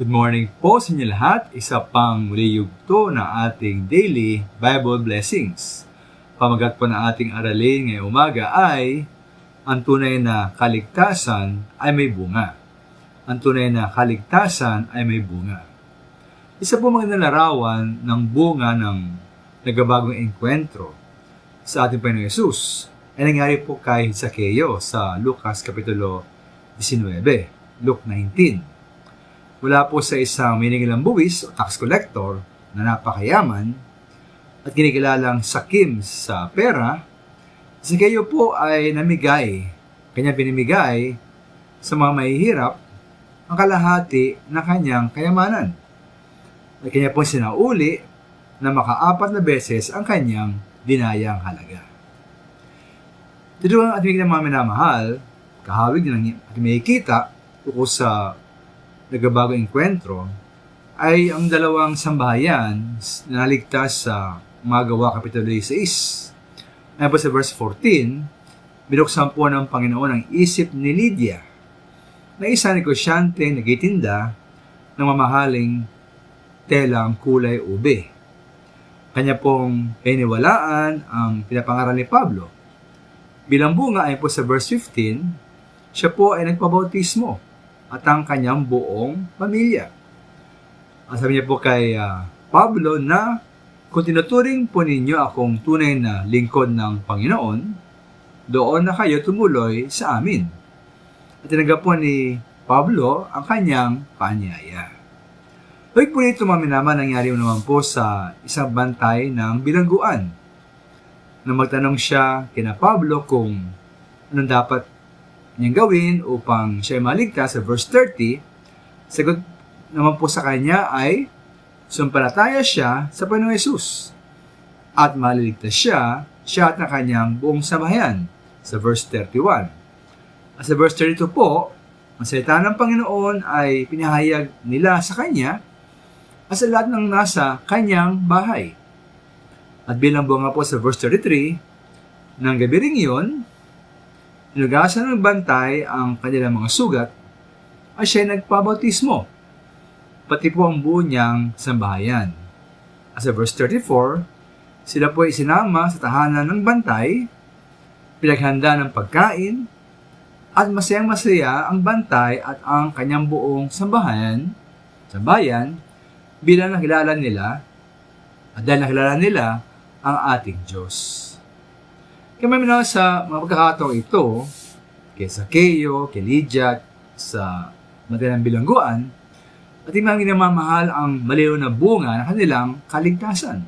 Good morning po sa inyo lahat. Isa pang muli yugto na ating daily Bible blessings. Pamagat po na ating aralin ngayong umaga ay ang tunay na kaligtasan ay may bunga. Ang tunay na kaligtasan ay may bunga. Isa po mga larawan ng bunga ng nagbabagong engkwentro sa ating Panginoong Yesus ay nangyari po kay Zaccheo sa Lucas Kapitulo 19, Luke 19. Mula po sa isang minigilang buwis o tax collector na napakayaman at kinikilalang sakim sa pera, si Zaccheo po ay namigay, kanyang pinimigay sa mga mahihirap ang kalahati ng kanyang kayamanan. At kanya pong sinauli na maka-4 na beses ang kanyang dinayang halaga. Dito ang ating mga minamahal, kahawig ng ating makikita tungkol sa nagbabagong engkwentro ay ang dalawang sambahayan na naligtas sa mga Gawa Kapitulo 16. Ayon po sa verse 14, binuksan po ng Panginoon ang isip ni Lydia na isang negosyante nagtitinda ng mamahaling telang kulay ube. Kanya pong piniwalaan ang pinapangaral ni Pablo. Bilang bunga ayon po sa verse 15, siya po ay nagpabautismo at ang kanyang buong pamilya. At sabi niya po kay Pablo na kung tinuturing po ninyo akong tunay na lingkod ng Panginoon, doon na kayo tumuloy sa amin. At tinanggap po ni Pablo ang kanyang paanyaya. Pag po nito maminaman, nangyari naman po sa isang bantay ng bilangguan na magtanong siya kina Pablo kung anong dapat niyang gawin upang siya maligtas. Sa verse 30, sagot naman po sa kanya ay sumpalataya siya sa Panginoong Yesus at maliligtas siya at ng kanyang buong sambahayan. Sa verse 31. At sa verse 32 po, ang salita ng Panginoon ay pinahayag nila sa kanya at sa lahat ng nasa kanyang bahay. At bilang bunga po sa verse 33, ng gabi ring yun, inugasan ng bantay ang kanilang mga sugat at siya nagpabautismo, pati po ang buo niyang sambahayan. At sa verse 34, sila po ay isinama sa tahanan ng bantay, pinaghanda ng pagkain, at masayang-masaya ang bantay at ang kanyang buong sambahayan bilang nakilala nila at dahil nakilala nila ang ating Diyos. Kaya may sa mga pagkakataong ito, kay Zaccheo, kay Lydia, sa madalang bilangguan, at yung mga minamamahal ang maliw na bunga ng kanilang kaligtasan.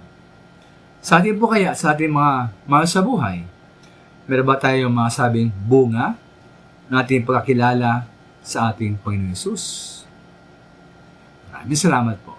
Sa atin po kaya, sa ating mga mahal sa buhay, meron ba tayong masabing bunga na ating pagkakilala sa ating Panginoon Yesus? Maraming salamat po.